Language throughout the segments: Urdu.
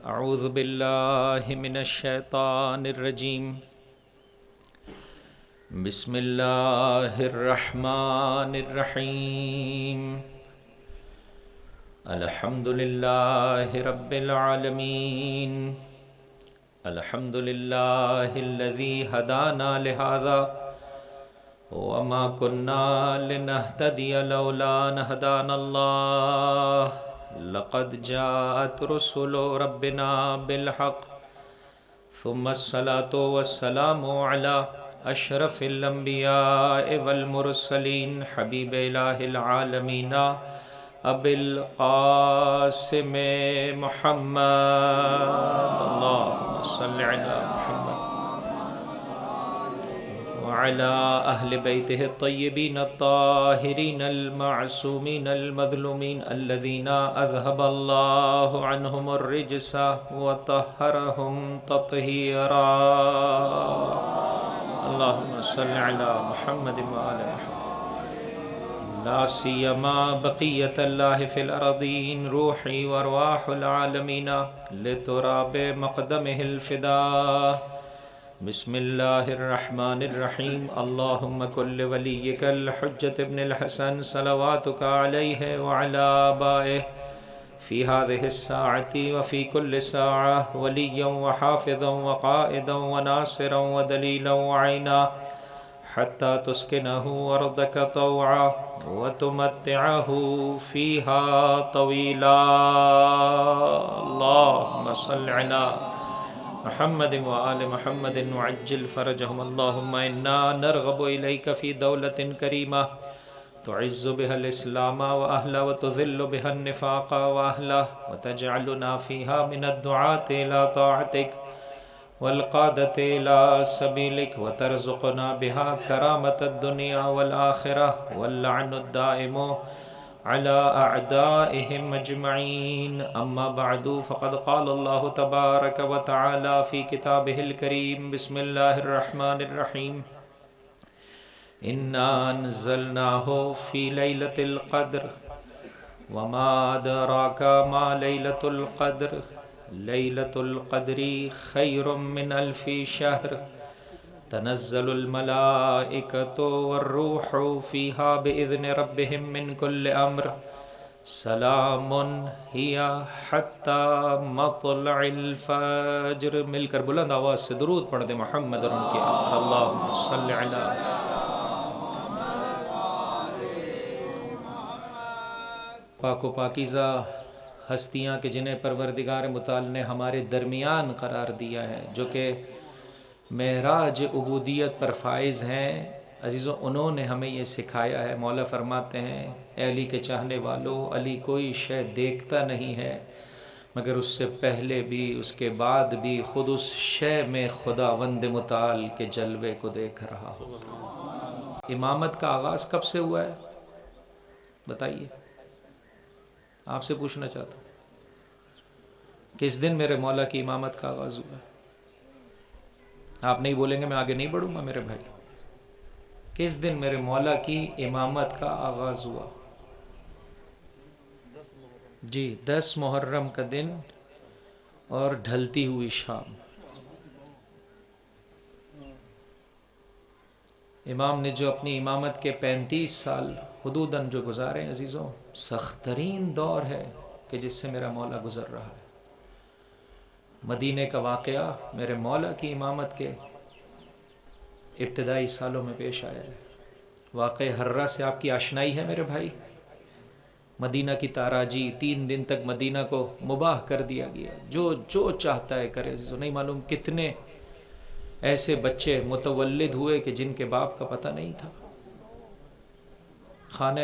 اعوذ باللہ من الشیطان الرجیم بسم اللہ الرحمن الرحیم الحمد للہ رب العالمین الحمد للہ الذی ہدانا لہذا وما كنا لنهتدي لولا أن هدانا الله لقد جاءت رسل ربنا بالحق ثم الصلاة والسلام على أشرف الأنبياء والمرسلين حبيب إله العالمين أبي القاسم محمد اللهم صل على محمد وعلى أهل بيته الطيبين الطاهرين المعصومين المظلومين الذين أذهب الله عنهم الرجس وطهرهم تطهيرا اللهم صل على محمد وآل محمد لا سيما بقية الله في الأرضين روحي وأرواح العالمين لتراب مقدمه الفداء بسم اللہ الرحمن الرحیم اللہم کل ولیک الحجۃ ابن الحسن صلواتک علیہ وعلی آبائہ فی هذه الساعة وفی کل ساعة ولیا وحافظا وقائدا وناصرا ودلیلا وعینا حتی تسکنہ ارضک طوعا وتمتعہ فیہا طویلا اللہم صل علی محمد وآل محمد وعجل فرجهم اللهم إنا نرغب إليك في دولة كريمة تعز بها الإسلام وأهله وتذل بها النفاق وأهله وتجعلنا فيها من الدعاة إلى طاعتك والقادة إلى سبيلك وترزقنا بها كرامة الدنيا والآخرة واللعن الدائم على أعدائهم أجمعين أما بعد فقد قال الله تبارك وتعالى في كتابه الكريم بسم الله الرحمن الرحيم إنا أنزلناه في ليلة القدر وما أدراك ما ليلة القدر ليلة القدر خير من 1000 شهر تنزل الملائكة والروح فيها بإذن ربهم من كل أمر سلام هي حتى مطلع الفجر مل کر بلند آواز سے درود پڑھ دے محمد اور ان کی آل اللہم صل علی پاک و پاکیزہ ہستیاں کہ جنہیں پروردگار متعال نے ہمارے درمیان قرار دیا ہے جو کہ معراج عبودیت پر فائز ہیں عزیزوں انہوں نے ہمیں یہ سکھایا ہے مولا فرماتے ہیں اے علی کے چاہنے والوں علی کوئی شے دیکھتا نہیں ہے مگر اس سے پہلے بھی اس کے بعد بھی خود اس شے میں خداوند متعال کے جلوے کو دیکھ رہا ہو امامت کا آغاز کب سے ہوا ہے بتائیے آپ سے پوچھنا چاہتا ہوں کس دن میرے مولا کی امامت کا آغاز ہوا ہے آپ نہیں بولیں گے میں آگے نہیں بڑھوں گا میرے بھائی کس دن میرے مولا کی امامت کا آغاز ہوا جی 10 محرم کا دن اور ڈھلتی ہوئی شام امام نے جو اپنی امامت کے 35 سال حدوداً جو گزارے ہیں عزیزوں سخت ترین دور ہے کہ جس سے میرا مولا گزر رہا ہے مدینے کا واقعہ میرے مولا کی امامت کے ابتدائی سالوں میں پیش آیا ہے واقع حرہ سے آپ کی آشنائی ہے میرے بھائی مدینہ کی تاراجی 3 دن تک مدینہ کو مباح کر دیا گیا جو چاہتا ہے کرے نہیں معلوم کتنے ایسے بچے متولد ہوئے کہ جن کے باپ کا پتہ نہیں تھا خانہ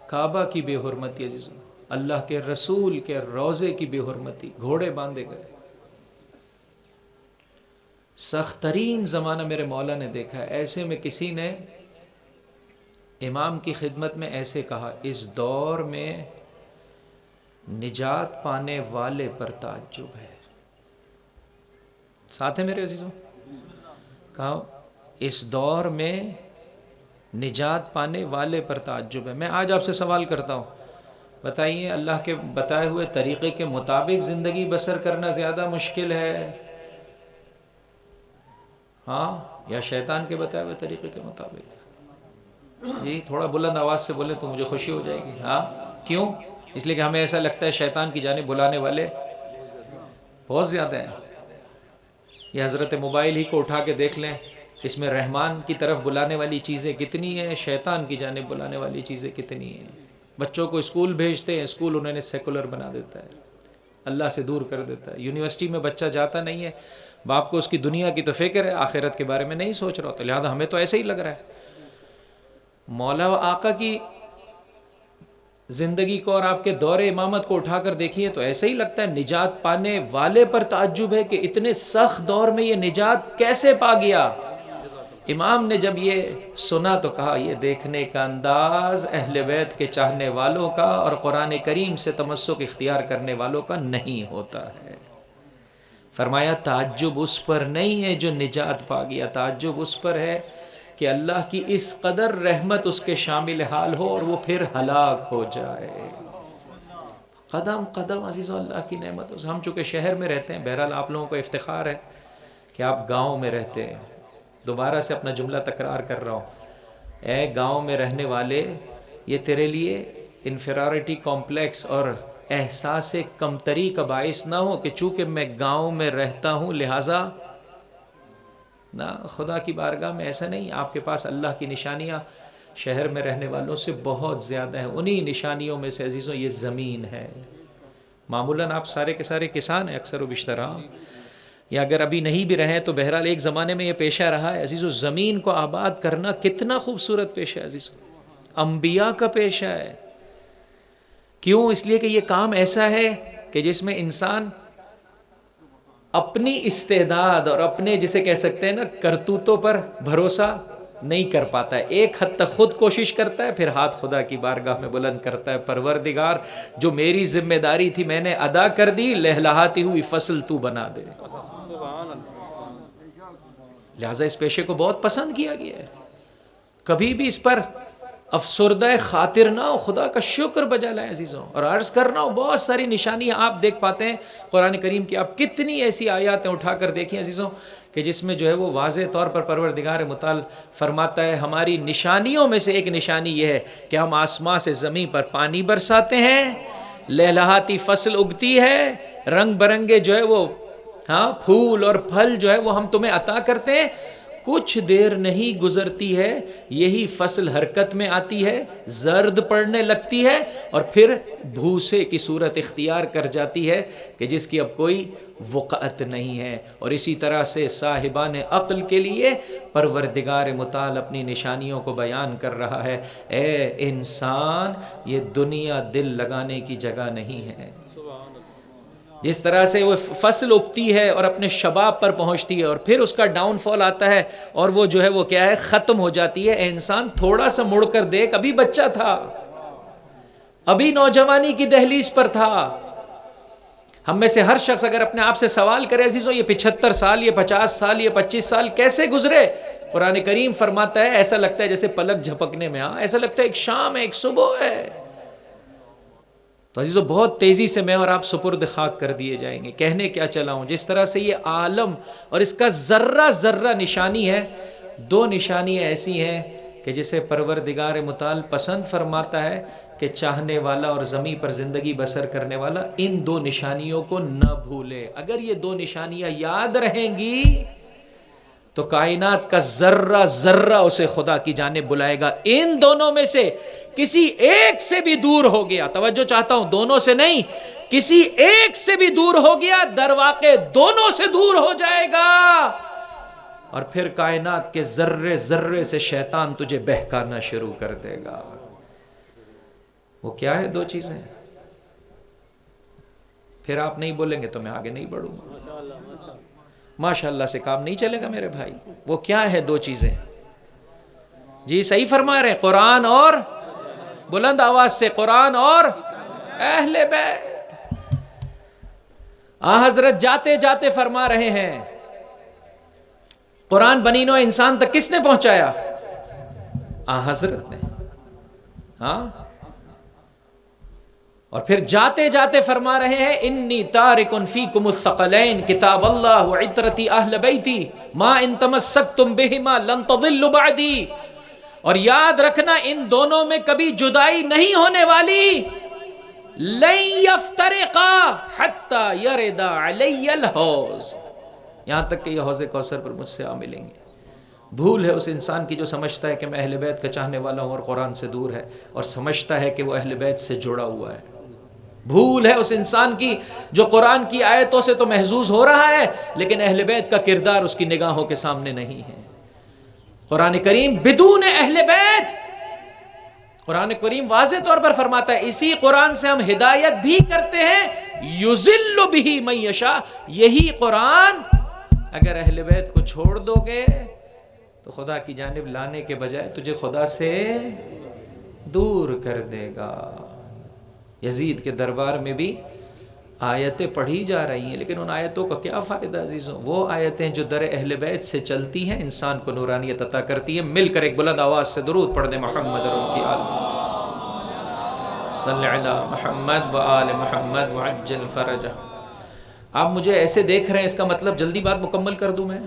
کعبہ کی بے حرمتی عزیزوں اللہ کے رسول کے روضے کی بے حرمتی گھوڑے باندھے گئے سخت ترین زمانہ میرے مولا نے دیکھا ہے ایسے میں کسی نے امام کی خدمت میں ایسے کہا اس دور میں نجات پانے والے پر تعجب ہے ساتھ ہے میرے عزیزوں کہا اس دور میں نجات پانے والے پر تعجب ہے میں آج آپ سے سوال کرتا ہوں بتائیے اللہ کے بتائے ہوئے طریقے کے مطابق زندگی بسر کرنا زیادہ مشکل ہے ہاں، یا شیطان کے بتائے ہوئے طریقے کے مطابق؟ جی تھوڑا بلند آواز سے بولیں تو مجھے خوشی ہو جائے گی. ہاں کیوں؟ اس لیے کہ ہمیں ایسا لگتا ہے شیطان کی جانب بلانے والے بہت زیادہ ہیں. یہ حضرت موبائل ہی کو اٹھا کے دیکھ لیں، اس میں رحمان کی طرف بلانے والی چیزیں کتنی ہیں، شیطان کی جانب بلانے والی چیزیں کتنی ہیں. بچوں کو اسکول بھیجتے ہیں، اسکول انہوں نے سیکولر بنا دیتا ہے، اللہ سے دور کر دیتا ہے. یونیورسٹی میں بچہ جاتا نہیں ہے، باپ کو اس کی دنیا کی تو فکر ہے، آخرت کے بارے میں نہیں سوچ رہا، تو لہذا ہمیں تو ایسے ہی لگ رہا ہے. مولا و آقا کی زندگی کو اور آپ کے دور امامت کو اٹھا کر دیکھیے تو ایسے ہی لگتا ہے نجات پانے والے پر تعجب ہے کہ اتنے سخت دور میں یہ نجات کیسے پا گیا. امام نے جب یہ سنا تو کہا یہ دیکھنے کا انداز اہل بیت کے چاہنے والوں کا اور قرآن کریم سے تمسک اختیار کرنے والوں کا نہیں ہوتا ہے. فرمایا تعجب اس پر نہیں ہے جو نجات پا گیا، تعجب اس پر ہے کہ اللہ کی اس قدر رحمت اس کے شامل حال ہو اور وہ پھر ہلاک ہو جائے. قدم قدم عزیزو اللہ کی نعمت. ہم چونکہ شہر میں رہتے ہیں، بہرحال آپ لوگوں کو افتخار ہے کہ آپ گاؤں میں رہتے ہیں. دوبارہ سے اپنا جملہ تکرار کر رہا ہوں، اے گاؤں میں رہنے والے، یہ تیرے لیے انفیریورٹی کمپلیکس اور احساس کمتری کا باعث نہ ہو کہ چونکہ میں گاؤں میں رہتا ہوں لہٰذا نہ. خدا کی بارگاہ میں ایسا نہیں. آپ کے پاس اللہ کی نشانیاں شہر میں رہنے والوں سے بہت زیادہ ہیں. انہی نشانیوں میں سے عزیزوں یہ زمین ہے. معمولاً آپ سارے کے سارے کسان ہیں اکثر و بیشتر، یا اگر ابھی نہیں بھی رہے تو بہرحال ایک زمانے میں یہ پیشہ رہا ہے. عزیزو زمین کو آباد کرنا کتنا خوبصورت پیشہ ہے عزیزو، انبیاء کا پیشہ ہے. کیوں؟ اس لیے کہ یہ کام ایسا ہے کہ جس میں انسان اپنی استعداد اور اپنے جسے کہہ سکتے ہیں نا کرتوتوں پر بھروسہ نہیں کر پاتا ہے. ایک حد تک خود کوشش کرتا ہے، پھر ہاتھ خدا کی بارگاہ میں بلند کرتا ہے. پروردگار جو میری ذمہ داری تھی میں نے ادا کر دی، لہلہاتی ہوئی فصل تو بنا دے. لہٰذا اس پیشے کو بہت پسند کیا گیا ہے. کبھی بھی اس پر افسردہ خاطر نہ ہو، خدا کا شکر بجا لائیں عزیزوں. اور عرض کرنا ہو بہت ساری نشانیاں آپ دیکھ پاتے ہیں قرآن کریم کی. آپ کتنی ایسی آیاتیں اٹھا کر دیکھیں عزیزوں کہ جس میں جو ہے وہ واضح طور پر پروردگار متعال فرماتا ہے ہماری نشانیوں میں سے ایک نشانی یہ ہے کہ ہم آسمان سے زمین پر پانی برساتے ہیں، لہلہاتی فصل اگتی ہے، رنگ برنگے جو ہے وہ پھول اور پھل جو ہے وہ ہم تمہیں عطا کرتے ہیں. کچھ دیر نہیں گزرتی ہے یہی فصل حرکت میں آتی ہے، زرد پڑنے لگتی ہے اور پھر بھوسے کی صورت اختیار کر جاتی ہے کہ جس کی اب کوئی وقعت نہیں ہے. اور اسی طرح سے صاحبان عقل کے لیے پروردگار متعال اپنی نشانیوں کو بیان کر رہا ہے. اے انسان، یہ دنیا دل لگانے کی جگہ نہیں ہے. جس طرح سے وہ فصل اگتی ہے اور اپنے شباب پر پہنچتی ہے اور پھر اس کا ڈاؤن فال آتا ہے اور وہ جو ہے وہ کیا ہے ختم ہو جاتی ہے. اے انسان تھوڑا سا مڑ کر دیکھ، ابھی بچہ تھا، ابھی نوجوانی کی دہلیز پر تھا. ہم میں سے ہر شخص اگر اپنے آپ سے سوال کرے عزیزو یہ 75 سال، یہ 50 سال، یہ 25 سال کیسے گزرے؟ قرآن کریم فرماتا ہے ایسا لگتا ہے جیسے پلک جھپکنے میں، ایسا لگتا ہے ایک شام ہے، ایک صبح ہے. تو عزیزو بہت تیزی سے میں اور آپ سپرد خاک کر دیے جائیں گے. کہنے کیا چلا ہوں، جس طرح سے یہ عالم اور اس کا ذرہ ذرہ نشانی ہے. دو نشانیاں ایسی ہیں کہ جسے پروردگار متعال پسند فرماتا ہے کہ چاہنے والا اور زمین پر زندگی بسر کرنے والا ان دو نشانیوں کو نہ بھولے. اگر یہ دو نشانیاں یاد رہیں گی تو کائنات کا ذرہ ذرہ اسے خدا کی جانب بلائے گا. ان دونوں میں سے کسی ایک سے بھی دور ہو گیا، توجہ چاہتا ہوں، دونوں سے نہیں، کسی ایک سے بھی دور ہو گیا در واقع دونوں سے دور ہو جائے گا. اور پھر کائنات کے ذرے ذرے سے شیطان تجھے بہکانا شروع کر دے گا. وہ کیا ہے؟ دو چیزیں. پھر آپ نہیں بولیں گے تو میں آگے نہیں بڑھوں گا. ماشاءاللہ سے کام نہیں چلے گا میرے بھائی. وہ کیا ہے؟ دو چیزیں. جی صحیح فرما رہے ہیں، قرآن اور، بلند آواز سے، قرآن اور اہل بیت. حضرت جاتے جاتے فرما رہے ہیں قرآن بنی نوع انسان تک کس نے پہنچایا؟ حضرت نے. اور پھر جاتے جاتے فرما رہے ہیں انی تارک فیکم الثقلین کتاب اللہ وعطرتی اہل بیتی ما ان تمسکتم بہما لن تضلوا بعدی، اور یاد رکھنا ان دونوں میں کبھی جدائی نہیں ہونے والی، لن یفترقا حتی یرد علی الحوض، یہاں تک کہ یہ حوض کوثر پر مجھ سے آ ملیں گے۔ بھول ہے اس انسان کی جو سمجھتا ہے کہ میں اہل بیت کا چاہنے والا ہوں اور قرآن سے دور ہے، اور سمجھتا ہے کہ وہ اہل بیت سے جڑا ہوا ہے۔ بھول ہے اس انسان کی جو قرآن کی آیتوں سے تو محظوظ ہو رہا ہے لیکن اہل بیت کا کردار اس کی نگاہوں کے سامنے نہیں ہے۔ قرآن کریم بدون اہل بیت، قرآن کریم واضح طور پر فرماتا ہے، اسی قرآن سے ہم ہدایت بھی کرتے ہیں، یذل بہ من یشاء، یہی قرآن اگر اہل بیت کو چھوڑ دو گے تو خدا کی جانب لانے کے بجائے تجھے خدا سے دور کر دے گا۔ یزید کے دربار میں بھی آیتیں پڑھی جا رہی ہیں لیکن ان آیتوں کا کیا فائدہ عزیزوں؟ وہ آیتیں جو در اہل بیت سے چلتی ہیں انسان کو نورانیت عطا کرتی ہیں۔ مل کر ایک بلند آواز سے درود پڑھ دیں محمد اور ان کی آل صلی علی محمد و آل محمد وعجل فرجہ۔ آپ مجھے ایسے دیکھ رہے ہیں، اس کا مطلب جلدی بات مکمل کر دوں میں؟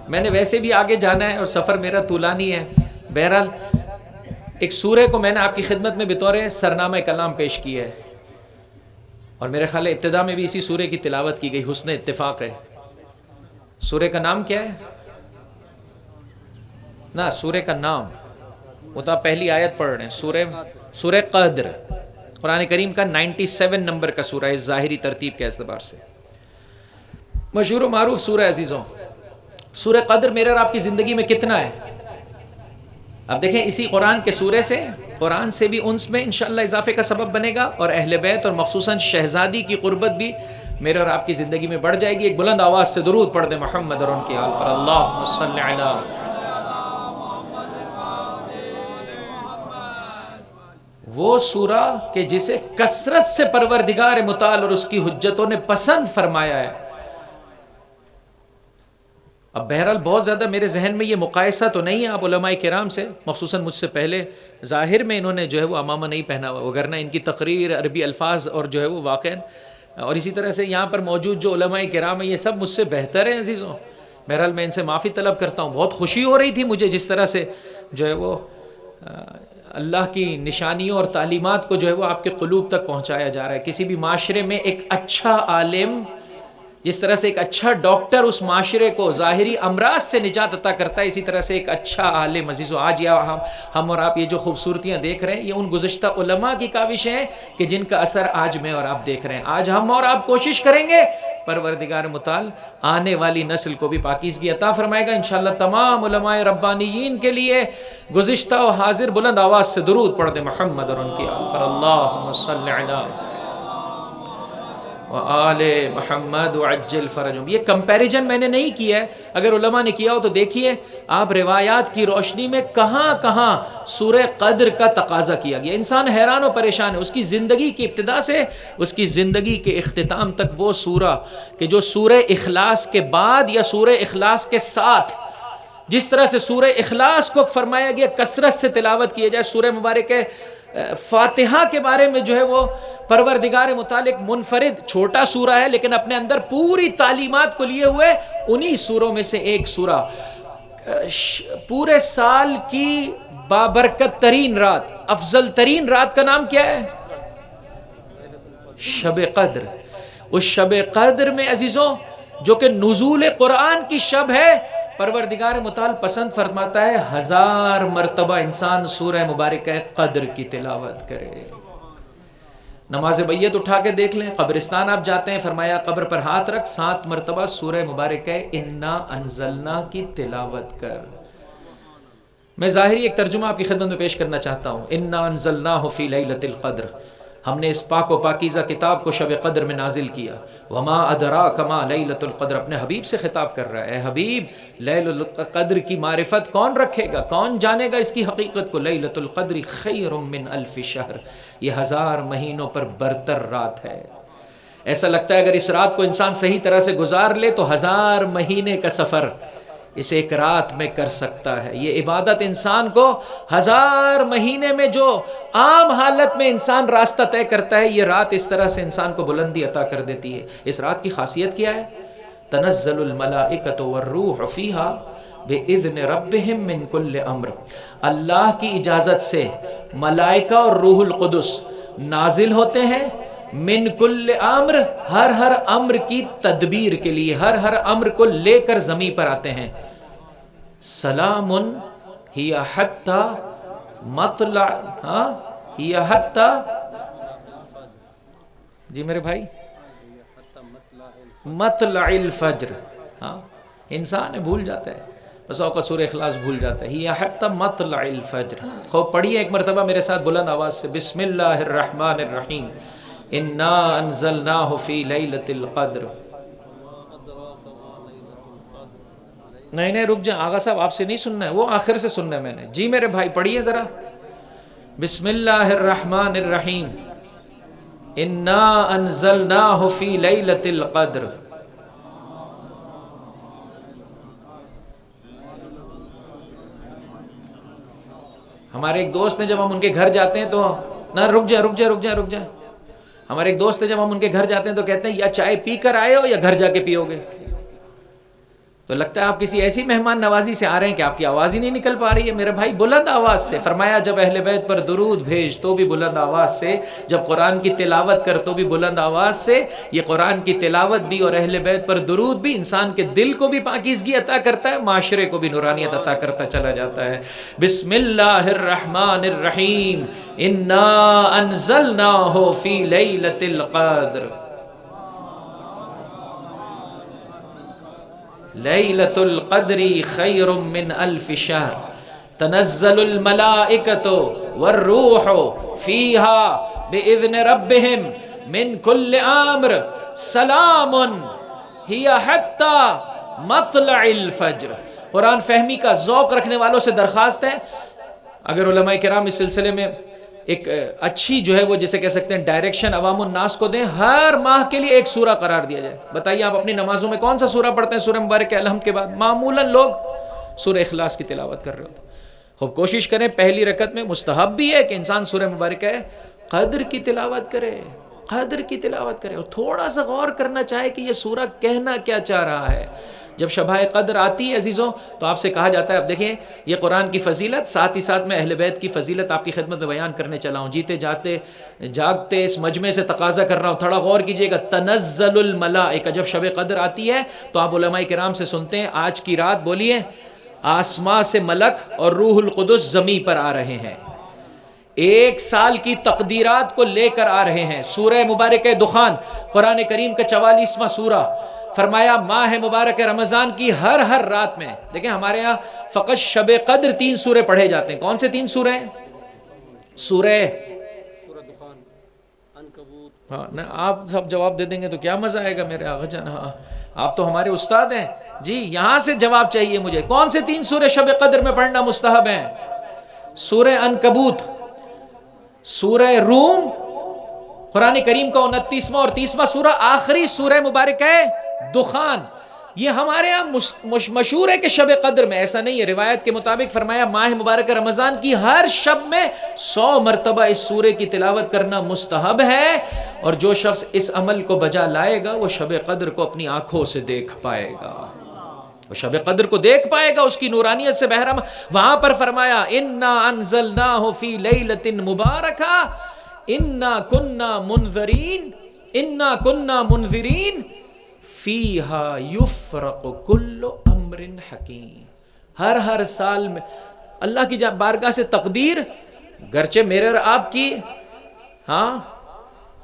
میں نے ویسے بھی آگے جانا ہے اور سفر میرا طولانی ہے۔ بہرحال ایک سورہ کو میں نے آپ کی خدمت میں بطور سرنامہ کلام پیش کیا ہے، اور میرے خیال ہے ابتدا میں بھی اسی سورہ کی تلاوت کی گئی، حسن اتفاق ہے۔ سورہ کا نام کیا ہے؟ نا سورہ کا نام وہ تو آپ پہلی آیت پڑھ رہے ہیں، سورہ قدر، قرآن کریم کا 97 نمبر کا سورہ ہے ظاہری ترتیب کے اعتبار سے، مشہور و معروف سورہ عزیزوں۔ سورہ قدر میرے اور آپ کی زندگی میں کتنا ہے؟ اب دیکھیں اسی قرآن کے سورے سے، قرآن سے بھی انس میں انشاءاللہ اضافے کا سبب بنے گا، اور اہل بیت اور مخصوصاً شہزادی کی قربت بھی میرے اور آپ کی زندگی میں بڑھ جائے گی۔ ایک بلند آواز سے درود پڑھ دیں محمد اور ان کی آل پر، اللہم صلی علی۔ وہ سورہ کہ جسے کثرت سے پروردگار متعال اور اس کی حجتوں نے پسند فرمایا ہے۔ اب بہرحال بہت زیادہ میرے ذہن میں یہ مقایسہ تو نہیں ہے، آپ علماء کرام سے مخصوصاً مجھ سے پہلے ظاہر میں انہوں نے جو ہے وہ عمامہ نہیں پہنا ہوا، وگرنہ ان کی تقریر عربی الفاظ اور جو ہے وہ واقعاً، اور اسی طرح سے یہاں پر موجود جو علماء کرام ہیں یہ سب مجھ سے بہتر ہیں عزیزوں۔ بہرحال میں ان سے معافی طلب کرتا ہوں، بہت خوشی ہو رہی تھی مجھے جس طرح سے جو ہے وہ اللہ کی نشانیوں اور تعلیمات کو جو ہے وہ آپ کے قلوب تک پہنچایا جا رہا ہے۔ کسی بھی معاشرے میں ایک اچھا عالم جس طرح سے ایک اچھا ڈاکٹر اس معاشرے کو ظاہری امراض سے نجات عطا کرتا ہے، اسی طرح سے ایک اچھا عالم عزیزو آج ہم اور آپ یہ جو خوبصورتیاں دیکھ رہے ہیں یہ ان گزشتہ علماء کی کاوشیں ہیں کہ جن کا اثر آج میں اور آپ دیکھ رہے ہیں۔ آج ہم اور آپ کوشش کریں گے پروردگار متعال آنے والی نسل کو بھی پاکیزگی عطا فرمائے گا انشاءاللہ۔ تمام علماء ربانیین کے لیے گزشتہ و حاضر بلند آواز سے درود پڑھ دیں محمد اور ان کی آل پر، اللہم صلی علی وآل محمد وعجل فرجہم۔ یہ کمپیریجن میں نے نہیں کیا ہے، اگر علماء نے کیا ہو تو دیکھیے آپ روایات کی روشنی میں کہاں کہاں سورہ قدر کا تقاضا کیا گیا۔ انسان حیران و پریشان ہے اس کی زندگی کی ابتدا سے اس کی زندگی کے اختتام تک وہ سورہ کہ جو سورہ اخلاص کے بعد یا سورہ اخلاص کے ساتھ، جس طرح سے سورہ اخلاص کو فرمایا گیا کثرت سے تلاوت کیا جائے، سورہ مبارک فاتحہ کے بارے میں جو ہے وہ پروردگار متعلق منفرد چھوٹا سورہ ہے لیکن اپنے اندر پوری تعلیمات کو لیے ہوئے انہی سوروں میں سے ایک سورہ۔ پورے سال کی بابرکت ترین رات، افضل ترین رات کا نام کیا ہے؟ شب قدر۔ اس شب قدر میں عزیزوں جو کہ نزول قرآن کی شب ہے، پروردگار متعال پسند فرماتا ہے 1000 مرتبہ انسان سورہ مبارکہ قدر کی تلاوت کرے۔ نماز بیت اٹھا کے دیکھ لیں، قبرستان آپ جاتے ہیں، فرمایا قبر پر ہاتھ رکھ 7 مرتبہ سورہ مبارکہ انا انزلنا کی تلاوت کر۔ میں ظاہری ایک ترجمہ آپ کی خدمت میں پیش کرنا چاہتا ہوں۔ انا انزلناہ فی لیلۃ القدر، ہم نے اس پاک و پاکیزہ کتاب کو شب قدر میں نازل کیا۔ وما ادراک ما لیلۃ القدر، اپنے حبیب سے خطاب کر رہا ہے، اے حبیب لیلۃ القدر کی معرفت کون رکھے گا، کون جانے گا اس کی حقیقت کو؟ لیلۃ القدر خیر من 1000 شہر، یہ 1000 مہینوں پر برتر رات ہے۔ ایسا لگتا ہے اگر اس رات کو انسان صحیح طرح سے گزار لے تو 1000 مہینے کا سفر اس ایک رات میں کر سکتا ہے. یہ عبادت انسان کو 1000 مہینے میں جو عام حالت میں انسان راستہ طے کرتا ہے، یہ رات اس طرح سے انسان کو بلندی عطا کر دیتی ہے. اس رات کی خاصیت کیا ہے؟ تنزل الملائکۃ والروح فیہا بِإِذْنِ رَبِّهِمْ مِنْ كُلِّ امر. اللہ کی اجازت سے ملائکہ اور روح القدس نازل ہوتے ہیں من کل امر، ہر امر کی تدبیر کے لیے، ہر امر کو لے کر زمین پر آتے ہیں. سلام ہی حتی مطلع، ہی حتی، جی میرے بھائی، مطلع الفجر. انسان بھول جاتا ہے، بس اوقات سورہ اخلاص بھول جاتا ہے. ہی حتی مطلع الفجر. خوب پڑھیے ایک مرتبہ میرے ساتھ بلند آواز سے، بسم اللہ الرحمن الرحیم، انا انزلناہ فی لیلۃ القدر. نہیں رک جائیں آغا صاحب، آپ سے نہیں سننا ہے، وہ آخر سے سننا ہے میں نے. جی میرے بھائی پڑھیے ذرا، بسم اللہ الرحمن الرحیم، انا انزلناہ فی لیلۃ القدر. ہمارے ایک دوست ہیں، جب ہم ان کے گھر جاتے ہیں تو نہ رک جائیں. ہمارے ایک دوست ہیں، جب ہم ان کے گھر جاتے ہیں تو کہتے ہیں یا چائے پی کر آئے ہو یا گھر جا کے پیو گے. تو لگتا ہے آپ کسی ایسی مہمان نوازی سے آ رہے ہیں کہ آپ کی آواز ہی نہیں نکل پا رہی ہے. میرے بھائی بلند آواز سے فرمایا، جب اہل بیت پر درود بھیج تو بھی بلند آواز سے، جب قرآن کی تلاوت کر تو بھی بلند آواز سے. یہ قرآن کی تلاوت بھی اور اہل بیت پر درود بھی انسان کے دل کو بھی پاکیزگی عطا کرتا ہے، معاشرے کو بھی نورانیت عطا کرتا چلا جاتا ہے. بسم اللہ الرحمن الرحیم، انا انزلناہ فی لیلۃ القدر. لیلۃ القدر خیر من الف شہر، تنزل الملائکۃ والروح فیہا بإذن ربہم من کل امر، سلام ہی حتی مطلع الفجر. قرآن فہمی کا ذوق رکھنے والوں سے درخواست ہے، اگر علماء کرام اس سلسلے میں ایک اچھی جو ہے وہ جسے کہہ سکتے ہیں ڈائریکشن عوام الناس کو دیں، ہر ماہ کے لیے ایک سورہ قرار دیا جائے. بتائیے آپ اپنی نمازوں میں کون سا سورہ پڑھتے ہیں؟ سورہ مبارک الحمد کے بعد معمولاً لوگ سورہ اخلاص کی تلاوت کر رہے ہوتے ہیں. خوب کوشش کریں پہلی رکعت میں، مستحب بھی ہے کہ انسان سورہ مبارک قدر کی تلاوت کرے، اور تھوڑا سا غور کرنا چاہے کہ یہ سورہ کہنا کیا چاہ رہا ہے. جب شبہ قدر آتی ہے عزیزوں تو آپ سے کہا جاتا ہے، اب دیکھیں یہ قرآن کی فضیلت، ساتھ ہی ساتھ میں اہل بیت کی فضیلت آپ کی خدمت میں بیان کرنے چلا ہوں. جیتے جاتے جاگتے اس مجمع سے تقاضا کر رہا ہوں، تھوڑا غور کیجئے گا. تنزل الملائکہ، جب شب قدر آتی ہے تو آپ علماء کرام سے سنتے ہیں آج کی رات بولیے آسمان سے ملک اور روح القدس زمین پر آ رہے ہیں، 1 سال کی تقدیرات کو لے کر آ رہے ہیں. سورہ مبارک دخان قرآن کریم کا 44واں سورہ، فرمایا ماہ مبارک رمضان کی ہر رات میں. دیکھیں ہمارے ہاں فقط شب قدر 3 سورے پڑھے جاتے ہیں. کون سے 3 سورے ہیں؟ سورہ دخان، عنکبوت. ہاں نا، آپ سب جواب دے دیں گے تو کیا مزہ آئے گا میرے آغا جان. ہاں آپ تو ہمارے استاد ہیں جی، یہاں سے جواب چاہیے مجھے. کون سے 3 سورے شب قدر میں پڑھنا مستحب ہیں؟ سورہ عنکبوت، سورہ روم، قرآن کریم کا 29واں اور 30واں سورہ، آخری سورہ مبارک ہے دخان. یہ ہمارے ہاں مشہور ہے کہ شب قدر میں، ایسا نہیں ہے. روایت کے مطابق فرمایا ماہ مبارک رمضان کی ہر شب میں 100 مرتبہ اس سورے کی تلاوت کرنا مستحب ہے، اور جو شخص اس عمل کو بجا لائے گا وہ شب قدر کو اپنی آنکھوں سے دیکھ پائے گا، وہ شب قدر کو دیکھ پائے گا، اس کی نورانیت سے بہرہ. وہاں پر فرمایا انا انزلناہ فی لیلۃ مبارکہ انا کننا منذرین فیہا یفرق کل امر حکیم. ہر سال میں اللہ کی بارگاہ سے تقدیر، گرچہ میرے اور آپ کی، ہاں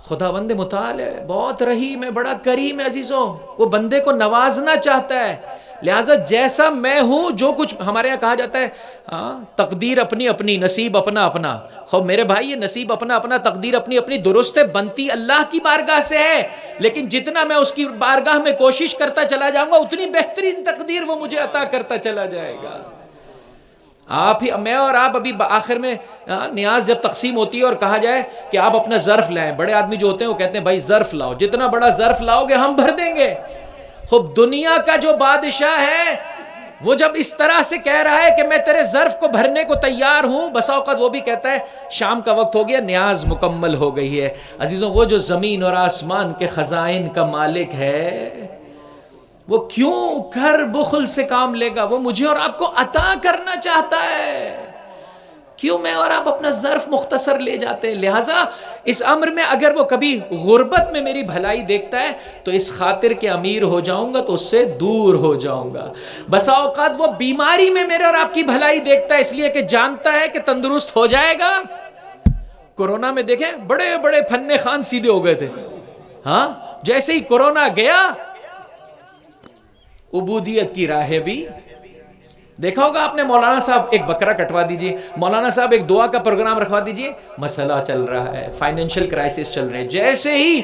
خداوند متعال ہے، بہت رحیم ہے، بڑا کریم ہے عزیزوں. وہ بندے کو نوازنا چاہتا ہے، لہٰذا جیسا میں ہوں، جو کچھ ہمارے یہاں کہا جاتا ہے تقدیر اپنی اپنی، نصیب اپنا اپنا. خب میرے بھائی یہ نصیب اپنا اپنا، تقدیر اپنی اپنی درست ہے، بنتی اللہ کی بارگاہ سے ہے، لیکن جتنا میں اس کی بارگاہ میں کوشش کرتا چلا جاؤں گا اتنی بہترین تقدیر وہ مجھے عطا کرتا چلا جائے گا. آپ ہی، میں اور آپ ابھی آخر میں نیاز جب تقسیم ہوتی ہے اور کہا جائے کہ آپ اپنا ظرف لائیں، بڑے آدمی جو ہوتے ہیں وہ کہتے ہیں بھائی ظرف لاؤ، جتنا بڑا ظرف لاؤ گے ہم بھر دیں گے. خب دنیا کا جو بادشاہ ہے وہ جب اس طرح سے کہہ رہا ہے کہ میں تیرے ظرف کو بھرنے کو تیار ہوں، بسا اوقات وہ بھی کہتا ہے شام کا وقت ہو گیا، نیاز مکمل ہو گئی ہے۔ عزیزوں، وہ جو زمین اور آسمان کے خزائن کا مالک ہے، وہ کیوں کر بخل سے کام لے گا؟ وہ مجھے اور آپ کو عطا کرنا چاہتا ہے، کیوں میں اور آپ اپنا ظرف مختصر لے جاتے ہیں؟ لہٰذا اس امر میں اگر وہ کبھی غربت میں میری بھلائی دیکھتا ہے تو اس خاطر کہ امیر ہو جاؤں گا تو اس سے دور ہو جاؤں گا۔ بسا اوقات وہ بیماری میں میرے اور آپ کی بھلائی دیکھتا ہے اس لیے کہ جانتا ہے کہ تندرست ہو جائے گا۔ کورونا میں دیکھیں بڑے بڑے فن خان سیدھے ہو گئے تھے، ہاں جیسے ہی کورونا گیا عبودیت کی راہیں بھی دیکھا ہوگا آپ نے، مولانا صاحب ایک بکرا کٹوا دیجئے، مولانا صاحب ایک دعا کا پروگرام رکھوا دیجئے، مسئلہ چل رہا ہے، فائنینشل کرائسس چل رہے ہیں، جیسے ہی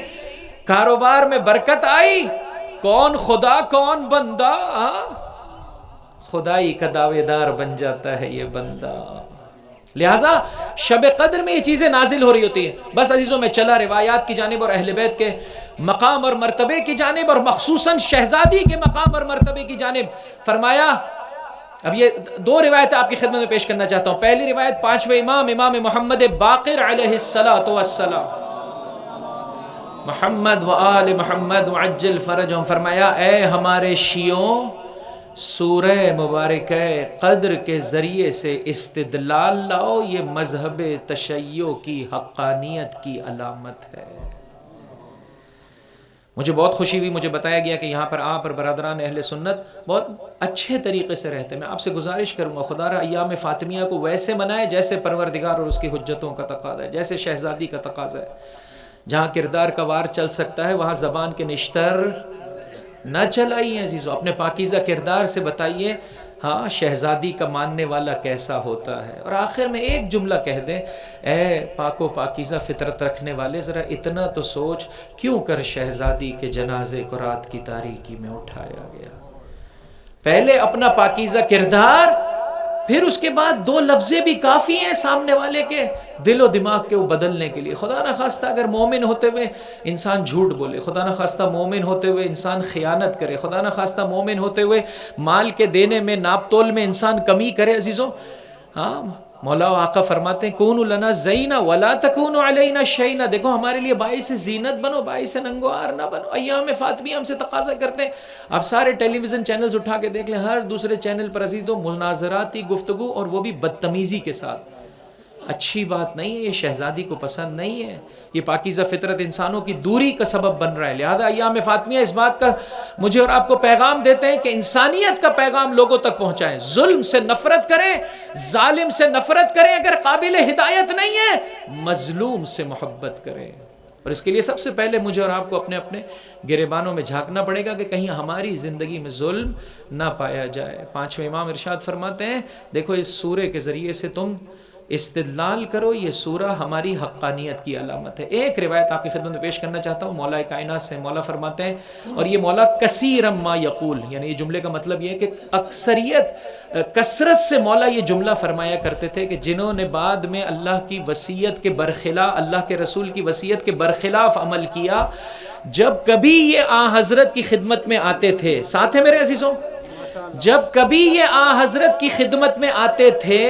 کاروبار میں برکت آئی، کون خدا کون بندہ، خدائی کا دعوے دار بن جاتا ہے یہ بندہ۔ لہٰذا شب قدر میں یہ چیزیں نازل ہو رہی ہوتی ہیں۔ بس عزیزوں میں چلا روایات کی جانب اور اہل بیت کے مقام اور مرتبے کی جانب، اور مخصوصاً شہزادی کے مقام اور مرتبے کی جانب فرمایا۔ اب یہ دو روایتیں آپ کی خدمت میں پیش کرنا چاہتا ہوں۔ پہلی روایت پانچویں امام محمد باقر علیہ السلام، محمد و آل محمد وعجل فرجہم، فرمایا اے ہمارے شیعوں، سورہ مبارکہ قدر کے ذریعے سے استدلال لاؤ، یہ مذہب تشیع کی حقانیت کی علامت ہے۔ مجھے بہت خوشی ہوئی، مجھے بتایا گیا کہ یہاں پر آپ اور برادران اہل سنت بہت اچھے طریقے سے رہتے ہیں۔ میں آپ سے گزارش کروں گا خدا را ایام فاطمیہ کو ویسے منائے جیسے پروردگار اور اس کی حجتوں کا تقاضا ہے، جیسے شہزادی کا تقاضا ہے۔ جہاں کردار کا وار چل سکتا ہے وہاں زبان کے نشتر نہ چلائیے عزیزو، اپنے پاکیزہ کردار سے بتائیے ہاں شہزادی کا ماننے والا کیسا ہوتا ہے۔ اور آخر میں ایک جملہ کہہ دیں، اے پاک و پاکیزہ فطرت رکھنے والے، ذرا اتنا تو سوچ کیوں کر شہزادی کے جنازے کو رات کی تاریکی میں اٹھایا گیا۔ پہلے اپنا پاکیزہ کردار، پھر اس کے بعد دو لفظیں بھی کافی ہیں سامنے والے کے دل و دماغ کے وہ بدلنے کے لیے۔ خدا نہ خواستہ اگر مومن ہوتے ہوئے انسان جھوٹ بولے، خدا نہ خواستہ مومن ہوتے ہوئے انسان خیانت کرے، خدا نہ خواستہ مومن ہوتے ہوئے مال کے دینے میں ناپ تول میں انسان کمی کرے، عزیزوں ہاں مولا و آقا فرماتے ہیں کونوا لنا زینا ولا تکونوا علینا شینا، دیکھو ہمارے لیے باعث زینت بنو، باعث ننگوار نہ بنو۔ ایام فاطمیہ ہم سے تقاضا کرتے ہیں، آپ سارے ٹیلی ویژن چینلز اٹھا کے دیکھ لیں، ہر دوسرے چینل پر عزیزوں مناظراتی گفتگو، اور وہ بھی بدتمیزی کے ساتھ۔ اچھی بات نہیں ہے، یہ شہزادی کو پسند نہیں ہے، یہ پاکیزہ فطرت انسانوں کی دوری کا سبب بن رہا ہے۔ لہذا ایام فاطمیہ اس بات کا مجھے اور آپ کو پیغام دیتے ہیں کہ انسانیت کا پیغام لوگوں تک پہنچائیں، ظلم سے نفرت کریں، ظالم سے نفرت کریں، اگر قابل ہدایت نہیں ہے مظلوم سے محبت کریں۔ اور اس کے لیے سب سے پہلے مجھے اور آپ کو اپنے اپنے گریبانوں میں جھانکنا پڑے گا کہ کہیں ہماری زندگی میں ظلم نہ پایا جائے۔ پانچویں امام ارشاد فرماتے ہیں دیکھو اس سورے کے ذریعے سے تم استدلال کرو، یہ سورہ ہماری حقانیت کی علامت ہے۔ ایک روایت آپ کی خدمت میں پیش کرنا چاہتا ہوں مولا کائنات سے، مولا فرماتے ہیں، اور یہ مولا کثیرا ما یقول، یعنی یہ جملے کا مطلب یہ ہے کہ کثرت سے مولا یہ جملہ فرمایا کرتے تھے کہ جنہوں نے بعد میں اللہ کی وصیت کے برخلاف، اللہ کے رسول کی وصیت کے برخلاف عمل کیا، جب کبھی یہ آن حضرت کی خدمت میں آتے تھے، ساتھ ہے میرے عزیزوں، جب کبھی یہ آن حضرت کی خدمت میں آتے تھے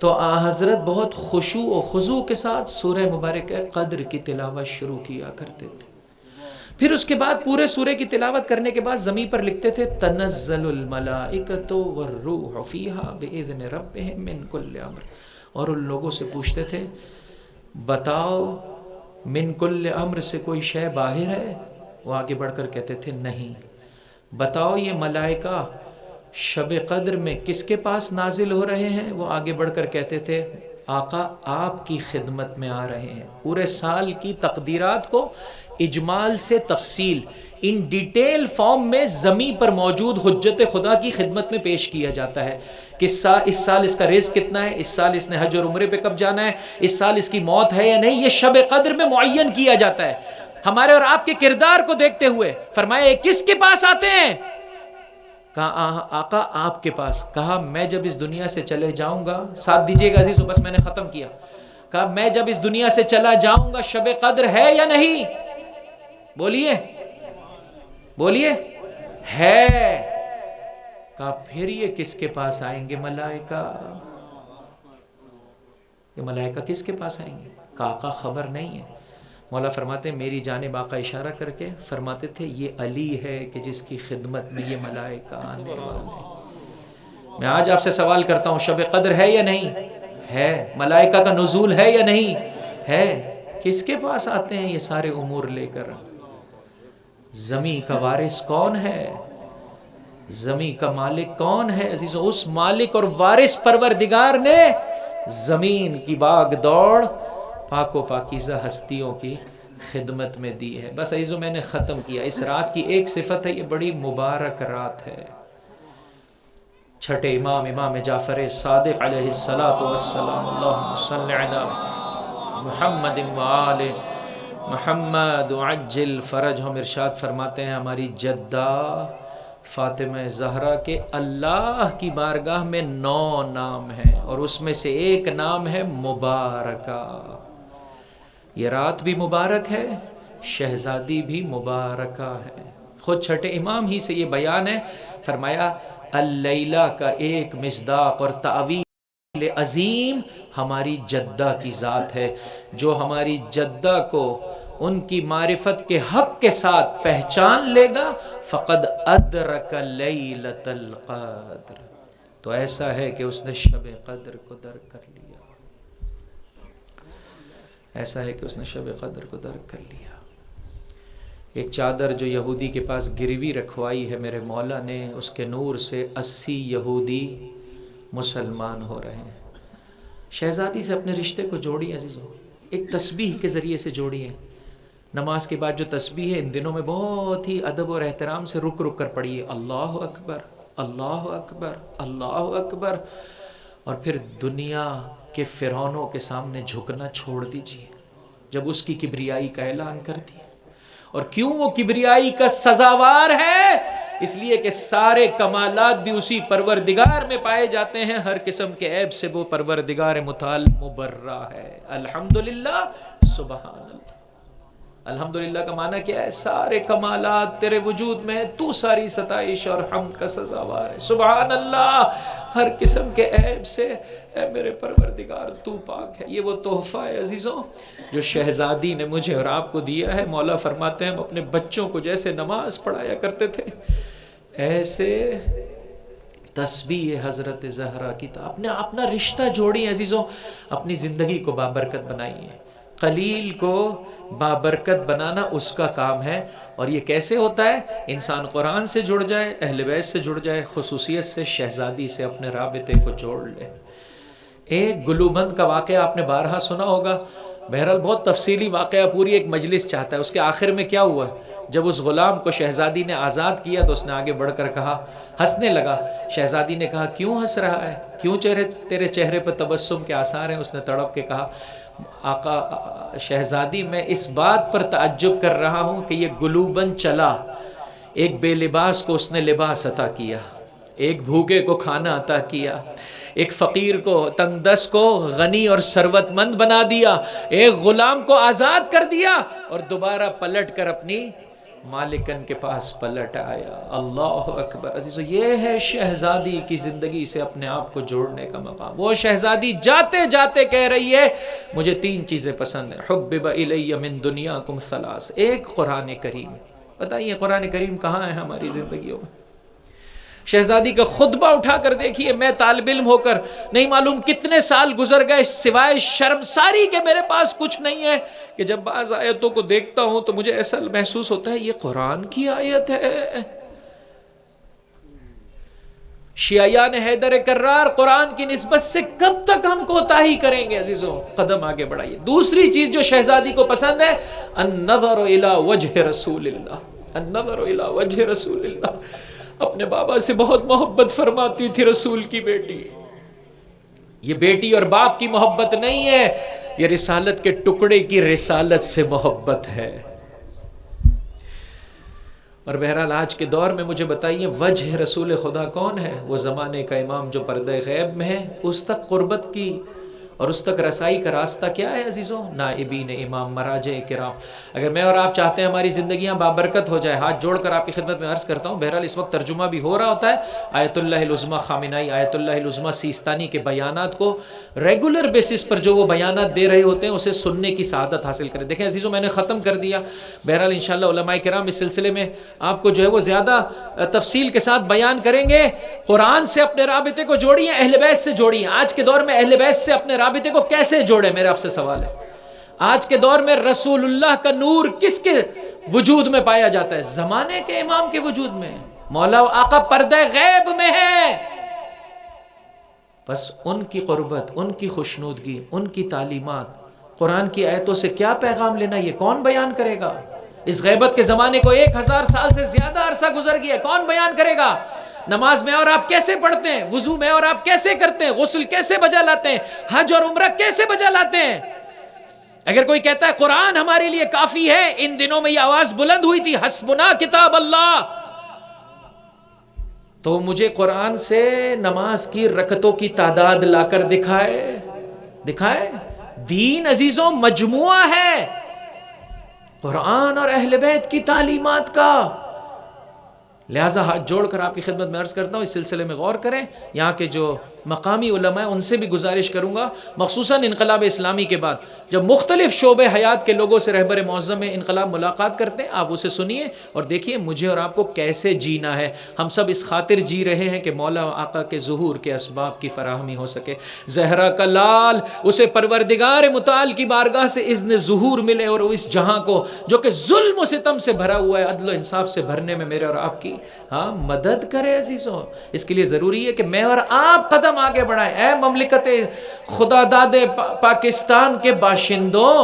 تو آن حضرت بہت خشوع و خضوع کے ساتھ سورہ مبارکہ قدر کی تلاوت شروع کیا کرتے تھے۔ پھر اس کے بعد پورے سورے کی تلاوت کرنے کے بعد زمین پر لکھتے تھے تنزل الملائکۃ والروح فیہا بإذن ربہم من کل امر، اور ان لوگوں سے پوچھتے تھے بتاؤ من کل امر سے کوئی شے باہر ہے؟ وہ آگے بڑھ کر کہتے تھے نہیں۔ بتاؤ یہ ملائکہ شب قدر میں کس کے پاس نازل ہو رہے ہیں؟ وہ آگے بڑھ کر کہتے تھے آقا آپ کی خدمت میں آ رہے ہیں۔ پورے سال کی تقدیرات کو اجمال سے تفصیل ان ڈیٹیل فارم میں زمین پر موجود حجت خدا کی خدمت میں پیش کیا جاتا ہے کہ اس سال اس کا رزق کتنا ہے، اس سال اس نے حج اور عمرے پہ کب جانا ہے، اس سال اس کی موت ہے یا نہیں، یہ شب قدر میں معین کیا جاتا ہے ہمارے اور آپ کے کردار کو دیکھتے ہوئے۔ فرمایا یہ کس کے پاس آتے ہیں؟ کہا آقا آپ کے پاس۔ کہا میں جب اس دنیا سے چلے جاؤں گا، ساتھ دیجئے گا عزیزو بس میں نے ختم کیا، کہا میں جب اس دنیا سے چلا جاؤں گا شب قدر ہے یا نہیں؟ بولیے بولیے ہے۔ کہا پھر یہ کس کے پاس آئیں گے ملائکہ؟ یہ ملائکہ کس کے پاس آئیں گے؟ کہا آقا خبر نہیں ہے۔ مولا فرماتے ہیں میری جانب آقا اشارہ کر کے فرماتے تھے یہ علی ہے کہ جس کی خدمت میں یہ ملائکہ آنے والے ہیں۔ میں آج آپ سے سوال کرتا ہوں شب قدر ہے یا نہیں ہے؟ ملائکہ کا نزول ہے یا نہیں ہے؟ کس کے پاس آتے ہیں یہ سارے امور لے کر؟ زمین کا وارث کون ہے؟ زمین کا مالک کون ہے عزیزو؟ اس مالک اور وارث پروردگار نے زمین کی باغ دوڑ پاک و پاکیزہ ہستیوں کی خدمت میں دی ہے۔ بس عزیزو میں نے ختم کیا۔ اس رات کی ایک صفت ہے، یہ بڑی مبارک رات ہے۔ چھٹے امام امام جعفر صادق علیہ السلام، اللہم صلی علی محمد وآل محمد عجل فرجہم، ارشاد فرماتے ہیں ہماری جدہ فاطمہ زہرا کے اللہ کی بارگاہ میں 9 نام ہیں اور اس میں سے ایک نام ہے مبارکہ۔ یہ رات بھی مبارک ہے، شہزادی بھی مبارکہ ہے۔ خود چھٹے امام ہی سے یہ بیان ہے، فرمایا اللیلہ کا ایک مصداق اور تعویل عظیم ہماری جدہ کی ذات ہے، جو ہماری جدہ کو ان کی معرفت کے حق کے ساتھ پہچان لے گا فقد ادرک لیلۃ القدر، تو ایسا ہے کہ اس نے شب قدر کو درک کر لیا، ایسا ہے کہ اس نے شب قدر کو درک کر لیا۔ ایک چادر جو یہودی کے پاس گروی رکھوائی ہے میرے مولا نے، اس کے نور سے 80 یہودی مسلمان ہو رہے ہیں۔ شہزادی سے اپنے رشتے کو جوڑی عزیزو، ایک تسبیح کے ذریعے سے جوڑی ہے۔ نماز کے بعد جو تسبیح ہے ان دنوں میں بہت ہی ادب اور احترام سے رک رک کر پڑھیے، اللہ اکبر اللہ اکبر اللہ اکبر، اور پھر دنیا کے فرعونوں کے سامنے جھکنا چھوڑ دیجیے جب اس کی کبریائی کا اعلان کر دیا۔ اور کیوں وہ کبریائی کا سزاوار ہے؟ اس لیے کہ سارے کمالات بھی اسی پروردگار میں پائے جاتے ہیں، ہر قسم کے عیب سے وہ پروردگار متعال مبرہ ہے۔ الحمدللہ، سبحان اللہ۔ الحمدللہ کا معنی کیا ہے؟ سارے کمالات تیرے وجود میں ہے، تو ساری ستائش اور حمد کا سزاوار ہے۔ سبحان اللہ، ہر قسم کے عیب سے اے میرے پروردگار تو پاک ہے۔ یہ وہ تحفہ ہے عزیزوں جو شہزادی نے مجھے اور آپ کو دیا ہے۔ مولا فرماتے ہیں ہم اپنے بچوں کو جیسے نماز پڑھایا کرتے تھے، ایسے تسبیح حضرت زہرا کی اپنا رشتہ جوڑی عزیزوں، اپنی زندگی کو بابرکت بنائیے۔ قلیل کو بابرکت بنانا اس کا کام ہے، اور یہ کیسے ہوتا ہے؟ انسان قرآن سے جڑ جائے، اہل بیت سے جڑ جائے، خصوصیت سے شہزادی سے اپنے رابطے کو جوڑ لے۔ ایک گلوبند کا واقعہ آپ نے بارہا سنا ہوگا، بہرحال بہت تفصیلی واقعہ، پوری ایک مجلس چاہتا ہے۔ اس کے آخر میں کیا ہوا؟ جب اس غلام کو شہزادی نے آزاد کیا تو اس نے آگے بڑھ کر کہا، ہنسنے لگا۔ شہزادی نے کہا کیوں ہنس رہا ہے؟ کیوں تیرے چہرے پر تبسم کے آثار ہیں؟ اس نے تڑپ کے کہا آقا شہزادی میں اس بات پر تعجب کر رہا ہوں کہ یہ گلوبند چلا، ایک بے لباس کو اس نے لباس عطا کیا، ایک بھوکے کو کھانا عطا کیا، ایک فقیر کو تنگ دست کو غنی اور ثروت مند بنا دیا، ایک غلام کو آزاد کر دیا، اور دوبارہ پلٹ کر اپنی مالکن کے پاس پلٹ آیا۔ اللہ اکبر عزیزو، یہ ہے شہزادی کی زندگی سے اپنے آپ کو جوڑنے کا مقام۔ وہ شہزادی جاتے جاتے کہہ رہی ہے مجھے 3 چیزیں پسند ہیں، حبب الی من دنیاکم 3، ایک قرآن کریم۔ بتائیے قرآن کریم کہاں ہے ہماری زندگیوں میں؟ شہزادی کا خطبہ اٹھا کر دیکھیے، میں طالب علم ہو کر نہیں معلوم کتنے سال گزر گئے سوائے شرمساری کے میرے پاس کچھ نہیں ہے، کہ جب بعض آیتوں کو دیکھتا ہوں تو مجھے ایسا محسوس ہوتا ہے یہ قرآن کی آیت ہے۔ شیعیان حیدر کرار قرآن کی نسبت سے کب تک ہم کوتاہی کریں گے عزیزوں؟ قدم آگے بڑھائیے۔ دوسری چیز جو شہزادی کو پسند ہے، النظر الی وجہ رسول اللہ، النظر الی وجہ رسول اللہ۔ اپنے بابا سے بہت محبت فرماتی تھی رسول کی بیٹی۔ یہ بیٹی اور باپ کی محبت نہیں ہے، یہ رسالت کے ٹکڑے کی رسالت سے محبت ہے۔ اور بہرحال آج کے دور میں مجھے بتائیے وجہ رسول خدا کون ہے؟ وہ زمانے کا امام جو پردہ غیب میں ہے، اس تک قربت کی اور اس تک رسائی کا راستہ کیا ہے عزیزوں؟ نائبین امام، مراجع کرام۔ اگر میں اور آپ چاہتے ہیں ہماری زندگیاں بابرکت ہو جائے، ہاتھ جوڑ کر آپ کی خدمت میں عرض کرتا ہوں، بہرحال اس وقت ترجمہ بھی ہو رہا ہوتا ہے آیت اللہ العظمیٰ خامنائی، آیت اللہ العظمیٰ سیستانی کے بیانات کو ریگولر بیسس پر جو وہ بیانات دے رہے ہوتے ہیں اسے سننے کی سعادت حاصل کریں۔ دیکھیں عزیزوں، میں نے ختم کر دیا، بہرحال انشاءاللہ علماء کرام اس سلسلے میں آپ کو جو ہے وہ زیادہ تفصیل کے ساتھ بیان کریں گے۔ قرآن سے اپنے رابطے کو جوڑیے، اہل بیت سے جوڑیے۔ آج کے دور میں اہل بیت سے اپنے رابطے کو کیسے جوڑے؟ میرا آپ سے سوال ہے۔ آج کے دور میں رسول اللہ کا نور کس کے وجود میں پایا جاتا ہے؟ زمانے کے امام کے وجود میں۔ مولا و آقا پردہ غیب میں ہے، بس ان کی قربت، ان کی خوشنودگی، ان کی تعلیمات، قرآن کی آیتوں سے کیا پیغام لینا، یہ کون بیان کرے گا؟ اس غیبت کے زمانے کو 1000 سال سے زیادہ عرصہ گزر گیا، کون بیان کرے گا؟ نماز میں اور آپ کیسے پڑھتے ہیں؟ وضو میں اور آپ کیسے کرتے ہیں؟ غسل کیسے بجا لاتے ہیں؟ حج اور عمرہ کیسے بجا لاتے ہیں؟ اگر کوئی کہتا ہے قرآن ہمارے لیے کافی ہے، ان دنوں میں یہ آواز بلند ہوئی تھی، حسبنا کتاب اللہ، تو مجھے قرآن سے نماز کی رکعتوں کی تعداد لا کر دکھائے۔ دین عزیزوں مجموعہ ہے قرآن اور اہل بیت کی تعلیمات کا۔ لہٰذا ہاتھ جوڑ کر آپ کی خدمت میں عرض کرتا ہوں، اس سلسلے میں غور کریں۔ یہاں کے جو مقامی علماء ہیں ان سے بھی گزارش کروں گا، مخصوصاً انقلاب اسلامی کے بعد جب مختلف شعبے حیات کے لوگوں سے رہبر معظم انقلاب ملاقات کرتے ہیں، آپ اسے سنیے اور دیکھیے مجھے اور آپ کو کیسے جینا ہے۔ ہم سب اس خاطر جی رہے ہیں کہ مولا آقا کے ظہور کے اسباب کی فراہمی ہو سکے، زہرا کا لال اسے پروردگار متعال کی بارگاہ سے اذن ظہور ملے، اور اس جہاں کو جو کہ ظلم و ستم سے بھرا ہوا ہے عدل و انصاف سے بھرنے میں میرے اور آپ کی مدد کرے عزیزوں۔ اس کے لیے ضروری ہے کہ میں اور آپ قدم آگے بڑھائیں۔ اے مملکت خدا داد پاکستان کے باشندوں،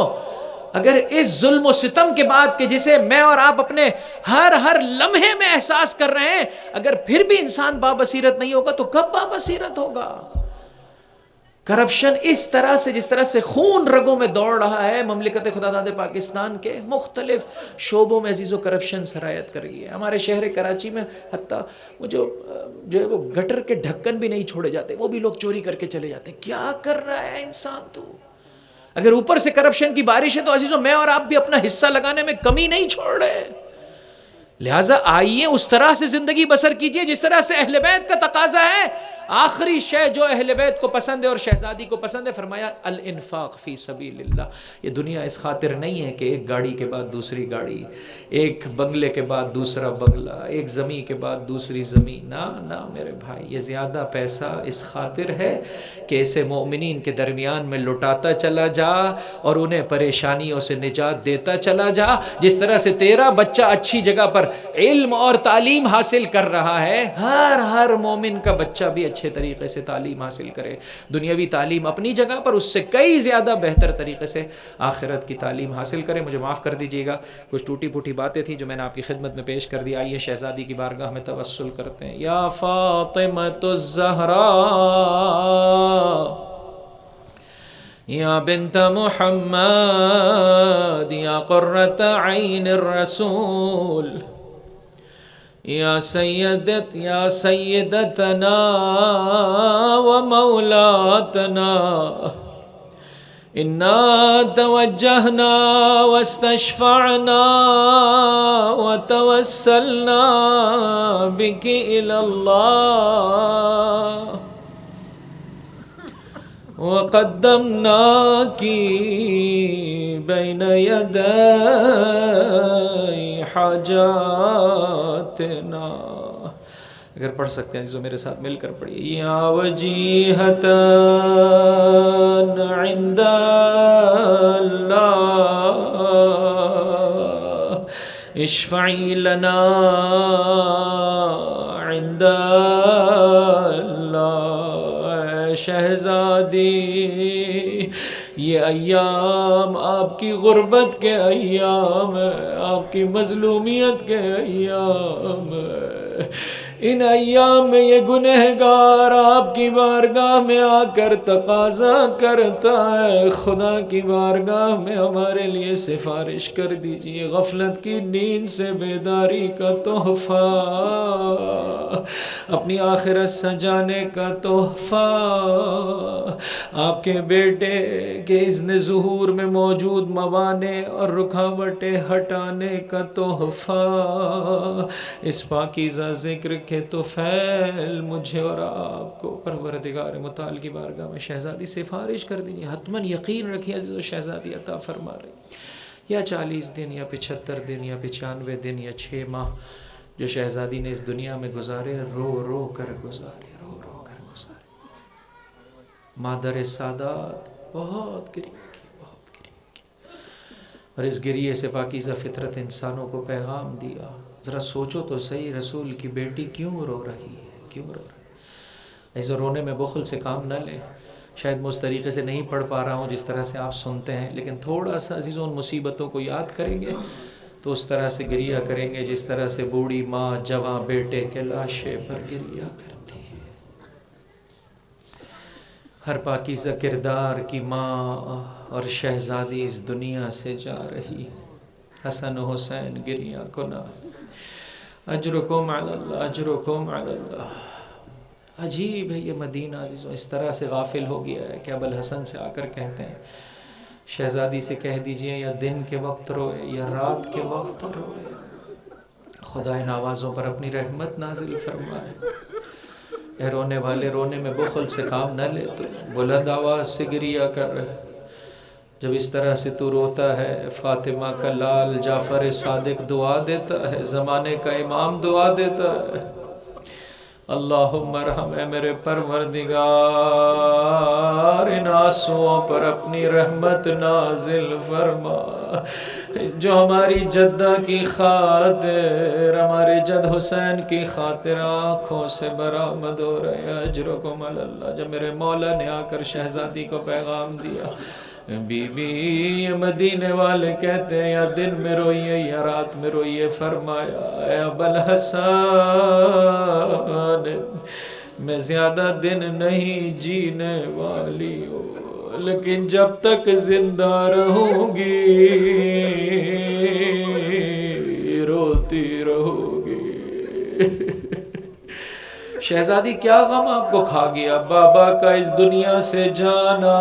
اگر اس ظلم و ستم کے بعد کہ جسے میں اور آپ اپنے ہر لمحے میں احساس کر رہے ہیں، اگر پھر بھی انسان بابصیرت نہیں ہوگا تو کب بابصیرت ہوگا؟ کرپشن اس طرح سے، جس طرح سے خون رگوں میں دوڑ رہا ہے، مملکت خدا داد پاکستان کے مختلف شعبوں میں عزیزو کرپشن سرایت کر گئی ہے۔ ہمارے شہر کراچی میں حتیٰ وہ جو ہے وہ گٹر کے ڈھکن بھی نہیں چھوڑے جاتے، وہ بھی لوگ چوری کر کے چلے جاتے ہیں۔ کیا کر رہا ہے انسان تو؟ اگر اوپر سے کرپشن کی بارش ہے تو عزیزو میں اور آپ بھی اپنا حصہ لگانے میں کمی نہیں چھوڑ رہے۔ لہٰذا آئیے اس طرح سے زندگی بسر کیجئے جس طرح سے اہل بیت کا تقاضا ہے۔ آخری شے جو اہل بیت کو پسند ہے اور شہزادی کو پسند ہے، فرمایا الانفاق فی سبیل اللہ۔ یہ دنیا اس خاطر نہیں ہے کہ ایک گاڑی کے بعد دوسری گاڑی، ایک بنگلے کے بعد دوسرا بنگلہ، ایک زمین کے بعد دوسری زمین، نہ میرے بھائی، یہ زیادہ پیسہ اس خاطر ہے کہ اسے مومنین کے درمیان میں لٹاتا چلا جا اور انہیں پریشانیوں سے نجات دیتا چلا جا۔ جس طرح سے تیرا بچہ اچھی جگہ پر علم اور تعلیم حاصل کر رہا ہے، ہر مومن کا بچہ بھی اچھے طریقے سے تعلیم حاصل کرے۔ دنیاوی تعلیم اپنی جگہ پر، اس سے کئی زیادہ بہتر طریقے سے آخرت کی تعلیم حاصل کرے۔ مجھے معاف کر دیجیے گا، کچھ ٹوٹی پھوٹی باتیں تھیں جو میں نے آپ کی خدمت میں پیش کر دی۔ آئیے شہزادی کی بارگاہ میں توسل کرتے ہیں۔ یا فاطمۃ الزہراء یا بنت محمد یا قرۃ عین الرسول یا سیدتنا و مولاتنا، انا توجہنا واستشفعنا وتوسلنا بک الی اللہ وقدمناک بین یدی حاجاتنا۔ اگر پڑھ سکتے ہیں جو میرے ساتھ مل کر پڑھیے۔ یا وجیہۃ عند اللہ اشفعی لنا عند اللہ۔ شہزادی، یہ ایام آپ کی غربت کے ایام ہیں، آپ کی مظلومیت کے ایام، ان ایام میں یہ گنہگار آپ کی بارگاہ میں آ کر تقاضا کرتا ہے، خدا کی بارگاہ میں ہمارے لیے سفارش کر دیجئے، غفلت کی نیند سے بیداری کا تحفہ، اپنی آخرت سجانے کا تحفہ، آپ کے بیٹے کے اذن ظہور میں موجود موانع اور رکاوٹیں ہٹانے کا تحفہ، اس پاکیزہ ذکر کے طفیل مجھے اور آپ کو پروردگار متعال کی بارگاہ میں شہزادی سفارش کر دیجیے، حتماً یقین رکھیے عزیز و شہزادی عطا فرما رہے، یا 40 دن یا 75 دن یا 95 دن یا 6 ماہ جو شہزادی نے اس دنیا میں گزارے، رو رو کر گزارے، رو رو کر گزارے۔ مادر سادات بہت گریہ کی، بہت گریہ کی، اور اس گریہ سے پاکیزہ فطرت انسانوں کو پیغام دیا، ذرا سوچو تو صحیح، رسول کی بیٹی کیوں رو رہی ہے، کیوں رو رہی ہے؟ ایسے رونے میں بخل سے کام نہ لیں، شاید میں اس طریقے سے نہیں پڑھ پا رہا ہوں جس طرح سے آپ سنتے ہیں، لیکن تھوڑا سا عزیزوں ان مصیبتوں کو یاد کریں گے تو اس طرح سے گریہ کریں گے جس طرح سے بوڑھی ماں جواں بیٹے کے لاشے پر گریہ کرتی ہے۔ ہر پاکیزہ کردار کی ماں اور شہزادی اس دنیا سے جا رہی ہے، حسن و حسین گریہ کنا، اجرکم علی اللہ، اجرکم علی اللہ۔ عجیب ہے یہ مدینہ عزیزوں، اس طرح سے غافل ہو گیا ہے کہ ابوالحسن سے آ کر کہتے ہیں شہزادی سے کہہ دیجئے یا دن کے وقت روئے یا رات کے وقت روئے، خدا ان آوازوں پر اپنی رحمت نازل فرمائے۔ اے رونے والے، رونے میں بخل سے کام نہ لے، تو بلند آواز سے گریہ کر رہے، جب اس طرح سے تو روتا ہے، فاطمہ کا لال جعفر صادق دعا دیتا ہے، زمانے کا امام دعا دیتا ہے، اللہم ارحم، اے میرے پروردگار ان آنسوؤں پر اپنی رحمت نازل فرما، جو ہماری جدہ کی خاطر، ہمارے جد حسین کی خاطر آنکھوں سے برآمد ہو رہے، اجرکم علی اللہ۔ جب میرے مولا نے آ کر شہزادی کو پیغام دیا، بی بی یہ مدینے والے کہتے ہیں یا دن میں روئیے یا رات میں روئیے، فرمایا اے ابوالحسن میں زیادہ دن نہیں جینے والی ہوں، لیکن جب تک زندہ رہوں گی روتی رہوں گی۔ شہزادی کیا غم آپ کو کھا گیا، بابا کا اس دنیا سے جانا،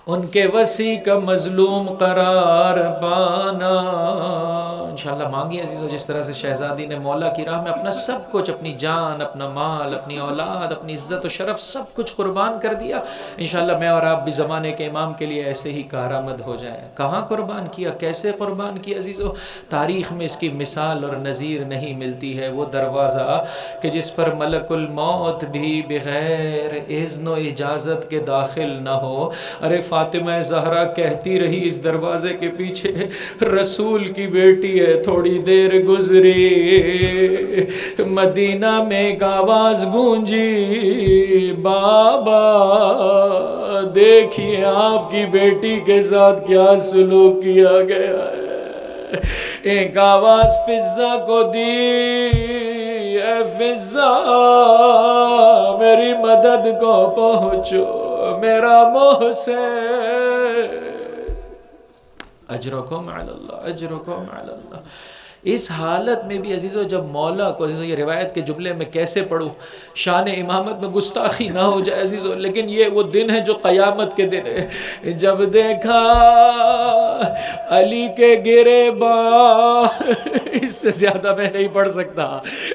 ان کے وصی کا مظلوم قرار پانا۔ انشاءاللہ مانگی عزیزو، جس طرح سے شہزادی نے مولا کی راہ میں اپنا سب کچھ، اپنی جان، اپنا مال، اپنی اولاد، اپنی عزت و شرف سب کچھ قربان کر دیا، انشاءاللہ میں اور آپ بھی زمانے کے امام کے لیے ایسے ہی کارآمد ہو جائیں۔ کہاں قربان کیا، کیسے قربان کیا عزیزو؟ تاریخ میں اس کی مثال اور نظیر نہیں ملتی ہے، وہ دروازہ کہ جس پر ملک الموت بھی بغیر اذن و اجازت کے داخل نہ ہو۔ ارے فاطمہ زہرا کہتی رہی اس دروازے کے پیچھے رسول کی بیٹی ہے، تھوڑی دیر گزری، مدینہ میں ایک آواز گونجی، بابا دیکھیے آپ کی بیٹی کے ساتھ کیا سلوک کیا گیا ہے۔ ایک آواز فضہ کو دی، اے فضہ میری مدد کو پہنچو، میرا محسن، اجرکم علی اللہ، اجرکم علی اللہ۔ اس حالت میں بھی عزیزو جب مولا کو، عزیزو یہ روایت کے جملے میں کیسے پڑھوں، شان امامت میں گستاخی نہ ہو جائے عزیزو، لیکن یہ وہ دن ہے جو قیامت کے دن ہے۔ جب دیکھا علی کے گرے باں، اس سے زیادہ میں نہیں پڑھ سکتا،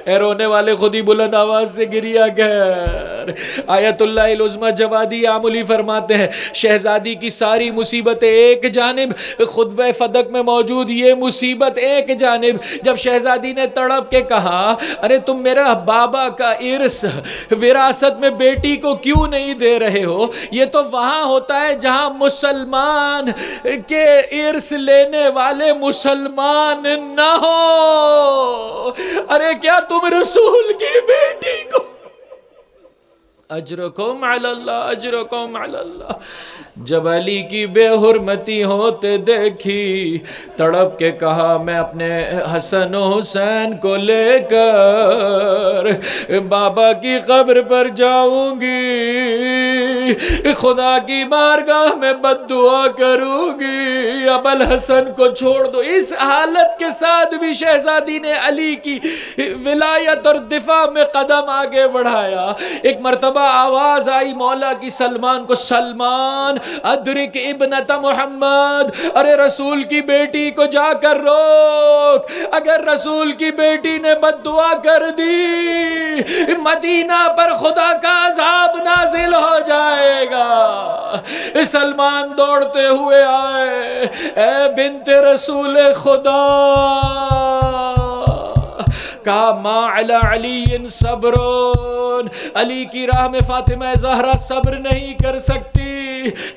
اے رونے والے خود ہی بلند آواز سے گریہ کر۔ آیت اللہ العظمی جوادی عاملی فرماتے ہیں شہزادی کی ساری مصیبتیں ایک جانب، خطبہ فدق میں موجود یہ مصیبت ایک جانب، جب شہزادی نے تڑپ کے کہا ارے تم میرا بابا کا ارث وراثت میں بیٹی کو کیوں نہیں دے رہے ہو؟ یہ تو وہاں ہوتا ہے جہاں مسلمان کے ارث لینے والے مسلمان نہ ہو۔ ارے کیا تم رسول کی بیٹی کو اجرکم علی اللہ اجرکم علی اللہ. جب علی کی بے حرمتی ہوتے دیکھی تڑپ کے کہا میں اپنے حسن و حسین کو لے کر بابا کی قبر پر جاؤں گی, خدا کی بارگاہ میں بد دعا کروں گی, ابو الحسن کو چھوڑ دو. اس حالت کے ساتھ بھی شہزادی نے علی کی ولایت اور دفاع میں قدم آگے بڑھایا. ایک مرتبہ آواز آئی مولا کی سلمان کو, سلمان ادرک ابنت محمد, ارے رسول کی بیٹی کو جا کر روک, اگر رسول کی بیٹی نے بد دعا کر دی مدینہ پر خدا کا عذاب نازل ہو جائے گا. سلمان دوڑتے ہوئے آئے, اے بنت رسول خدا, کہا ما علی علی صبرون, علی کی راہ میں فاطمہ زہرا صبر نہیں کر سکتی.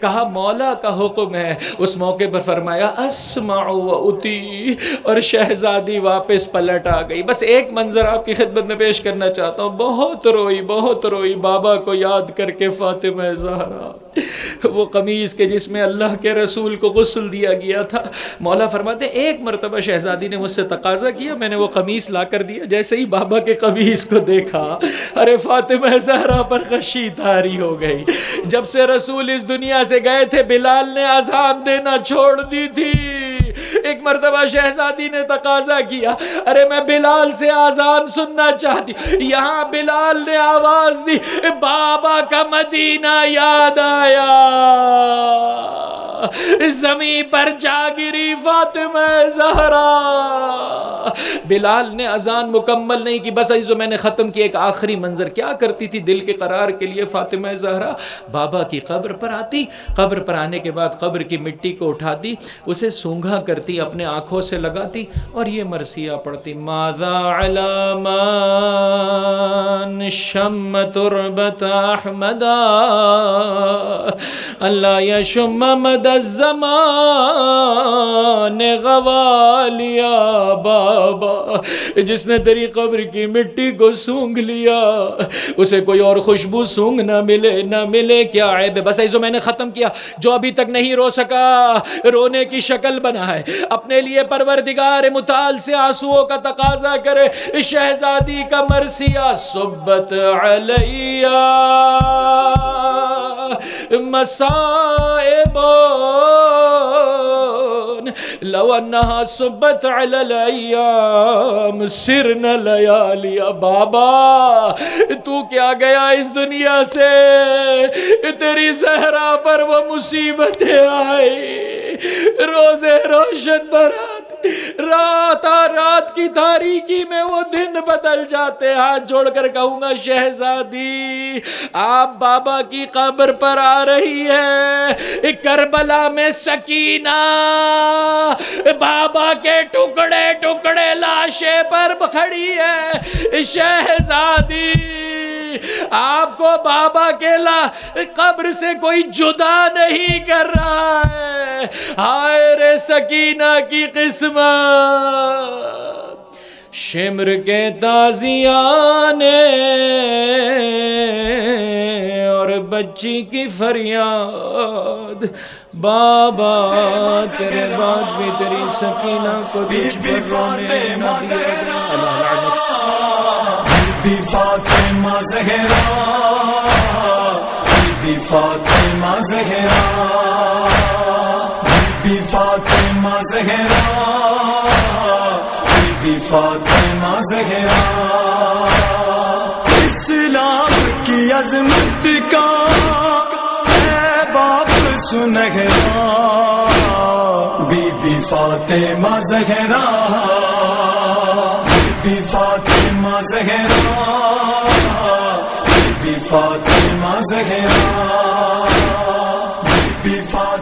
کہا مولا کا حکم ہے. اس موقع پر فرمایا اسمع و اطیع, اور شہزادی واپس پلٹ آ گئی. بس ایک منظر آپ کی خدمت میں پیش کرنا چاہتا ہوں. بہت روئی بابا کو یاد کر کے فاطمہ زہرا, وہ قمیص کے جس میں اللہ کے رسول کو غسل دیا گیا تھا. مولا فرماتے ایک مرتبہ شہزادی نے مجھ سے تقاضا کیا, میں نے وہ قمیص لا کر دیا. جیسے ہی بابا کے قمیص کو دیکھا, ارے فاطمہ زہرا پر خشی طاری ہو گئی. جب سے رسول اس دنیا سے گئے تھے بلال نے اذان دینا چھوڑ دی تھی. ایک مرتبہ شہزادی نے تقاضا کیا, ارے میں بلال سے اذان سننا چاہتی. یہاں بلال نے آواز دی, بابا کا مدینہ یاد آیا. زمین پر جا گری فاطمہ زہرا. بلال نے اذان مکمل نہیں کی. بس عزیزو میں نے ختم کی. ایک آخری منظر کیا کرتی تھی دل کے قرار کے لیے فاطمہ زہرا, بابا کی قبر پر آتی, قبر پر آنے کے بعد قبر کی مٹی کو اٹھاتی, اسے سونگھا کرتی, اپنے آنکھوں سے لگاتی اور یہ مرثیہ پڑھتی, ماذا علی من شم تربت احمدا اللہ یشم مد الزمان غوالیا. بابا جس نے تیری قبر کی مٹی کو سونگھ لیا اسے کوئی اور خوشبو سونگھ نہ ملے کیا عیب ہے. بس ایسو میں نے ختم کیا. جو ابھی تک نہیں رو سکا رونے کی شکل بنا ہے, اپنے لیے پروردگار متعال سے آنسوؤں کا تقاضا کرے. شہزادی کا مرثیہ صبت علیہ مصائب لو انہا صبت علی الایام سرن لیالی. بابا تو کیا گیا اس دنیا سے, تیری زہرا پر وہ مصیبتیں آئی, روزے روشن برات, رات کی تاریکی میں وہ دن بدل جاتے. ہاتھ جوڑ کر کہوں گا شہزادی آپ بابا کی قبر پر آ رہی ہے, کربلا میں سکینہ بابا کے ٹکڑے ٹکڑے لاشے پر کھڑی ہے. شہزادی آپ کو بابا کے قبر سے کوئی جدا نہیں کر رہا ہے. ہائے رے سکینہ کی قسمت, شمر کے تازیانے اور بچی کی فریاد. بابا تیرے بعد بھی تیری سکینہ کو تجھ پر رونے نہ دیا. بی فاطمہ زہرا, بی فاطمہ زہرا, بی فاطمہ زہرا, بی فاطمہ زہرا. اسلام کی عظمت کا اے باپ سنہرا, بی بی فاطمہ زہرا, بی فاطمہ زہرا, بی فاطمہ زہرا, بی فاطمہ